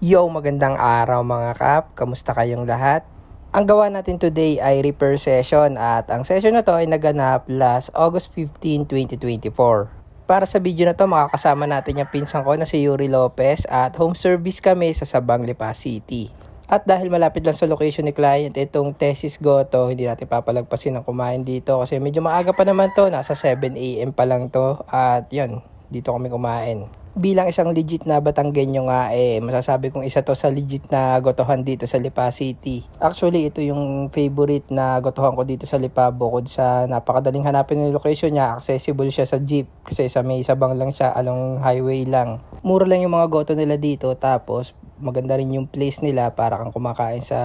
Yo, magandang araw mga kap. Kamusta kayong lahat? Ang gawa natin today ay repair session at ang session na to ay naganap last August 15, 2024. Para sa video na to, makakasama natin yung pinsan ko na si Yuri Lopez at home service kami sa Sabang Lipa City. At dahil malapit lang sa location ni client itong Thesis Goto, hindi natin papalagpasin ang kumain dito kasi medyo maaga pa naman to, nasa 7 AM pa lang to at yun, dito kami kumain. Bilang isang legit na Batanggenyo nga masasabi kong isa to sa legit na gotohan dito sa Lipa City. Actually, ito yung favorite na gotohan ko dito sa Lipa bukod sa napakadaling hanapin ng location niya. Accessible siya sa jeep kasi sa may Sabang lang siya, along highway lang. Mura lang yung mga goto nila dito tapos maganda rin yung place nila para kang kumakain sa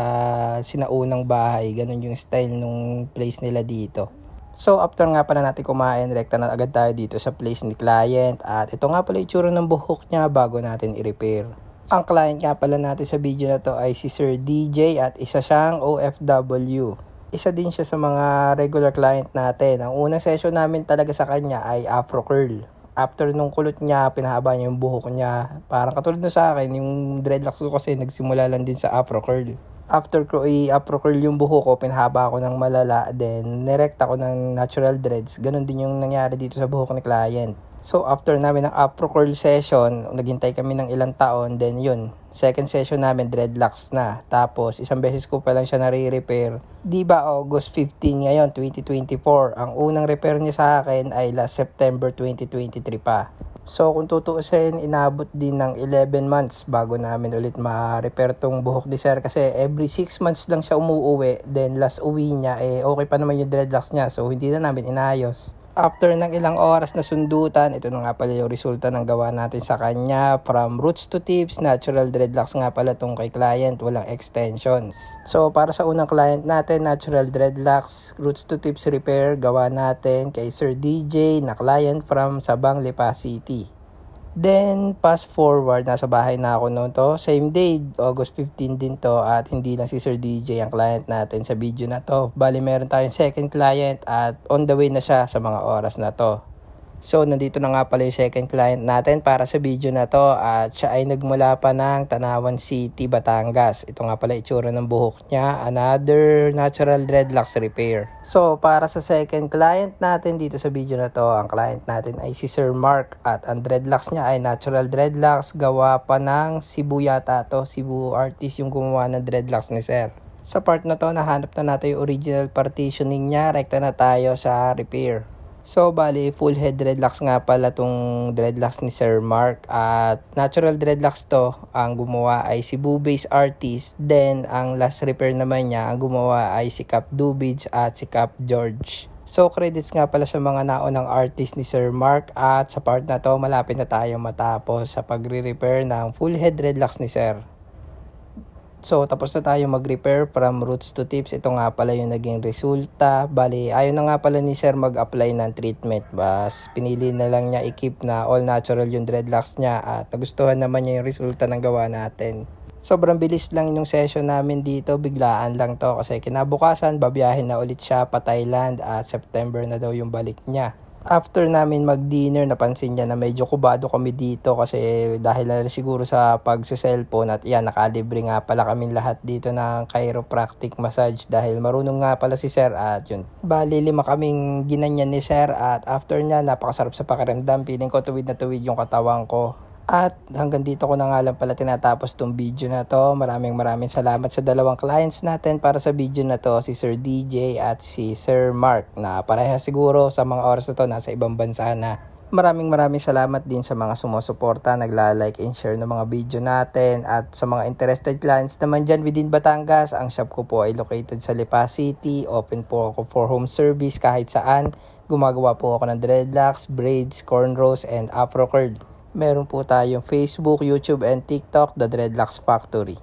sinaunang bahay. Ganun yung style nung place nila dito. So after nga pala natin kumain, rekta na agad tayo dito sa place ni client at ito nga pala itsura ng buhok niya bago natin i-repair. Ang client nga pala natin sa video na to ay si Sir DJ at isa siyang OFW. Isa din siya sa mga regular client natin. Ang unang session namin talaga sa kanya ay Afro Curl. After nung kulot niya, pinahaba niya yung buhok niya. Parang katulad na sa akin, yung dreadlocks ko kasi nagsimula lang din sa Afro Curl. After ko i-afro curl yung buhok ko, pinahaba ko ng malala, then nirekta ko ng natural dreads. Ganon din yung nangyari dito sa buhok ni client. So after namin ng afro curl session, naghintay kami ng ilang taon, then yun, second session namin dreadlocks na. Tapos isang beses ko pa lang siya nare-repair. Diba August 15 ngayon, 2024. Ang unang repair niya sa akin ay last September 2023 pa. So kung tutuusin, inabot din ng 11 months bago namin ulit ma-repair tong buhok ni sir kasi every 6 months lang siya umuuwi. Then last uwi niya okay pa naman yung dreadlocks niya, so hindi na namin inayos. After ng ilang oras na sundutan, ito na nga pala yung resulta ng gawa natin sa kanya. From roots to tips, natural dreadlocks nga pala tong kay client, walang extensions. So para sa unang client natin, natural dreadlocks, roots to tips repair, gawa natin kay Sir DJ na client from Sabang Lipa City. Then, fast forward, nasa bahay na ako noon to. Same day, August 15 din to at hindi lang si Sir DJ ang client natin sa video na to. Bali, meron tayong second client at on the way na siya sa mga oras na to. So, nandito na nga pala yung second client natin para sa video na to at siya ay nagmula pa ng Tanawan City, Batangas. Ito nga pala itsura ng buhok niya, another natural dreadlocks repair. So, para sa second client natin dito sa video na to, ang client natin ay si Sir Mark at ang dreadlocks niya ay natural dreadlocks, gawa pa ng Cebu yata to, Cebu artist yung gumawa ng dreadlocks ni Sir. Sa part na to, nahanap na natin yung original partitioning niya, rekta na tayo sa repair. So, bali, full head dreadlocks nga pala tong dreadlocks ni Sir Mark. At natural dreadlocks to, ang gumawa ay si Cebu-based artist. Then, ang last repair naman niya, ang gumawa ay si Cap Dubidge at si Cap George. So, credits nga pala sa mga naunang artist ni Sir Mark. At sa part na to, malapit na tayo matapos sa pagre-repair ng full head dreadlocks ni Sir. So, tapos na tayo mag-repair from roots to tips. Ito nga pala yung naging resulta. Bali, ayaw na nga pala ni sir mag-apply ng treatment. Bas, pinili na lang niya i-keep na all natural yung dreadlocks niya. At nagustuhan naman niya yung resulta ng gawa natin. Sobrang bilis lang yung session namin dito. Biglaan lang to kasi kinabukasan, babiyahin na ulit siya pa Thailand at September na daw yung balik niya. After namin mag-dinner, napansin niya na medyo kubado kami dito kasi dahil na siguro sa pagsa-cellphone at yan, nakalibre nga pala kami lahat dito ng chiropractic massage dahil marunong nga pala si sir at yun. Bali, 5 kaming ginanyan ni sir at after niya, napakasarap sa pakiramdam. Feeling ko tuwid na tuwid yung katawan ko. At hanggang dito ko na nga lang pala tinatapos tong video na to. Maraming salamat sa dalawang clients natin para sa video na to, si Sir DJ at si Sir Mark, na parehas siguro sa mga oras na to nasa ibang bansa na. Maraming salamat din sa mga sumusuporta, nagla-like and share ng mga video natin. At sa mga interested clients naman dyan within Batangas, ang shop ko po ay located sa Lipa City. Open po ako for home service kahit saan. Gumagawa po ako ng dreadlocks, braids, cornrows, and afro curl. Meron po tayong Facebook, YouTube, and TikTok, The Dreadlocks Factory.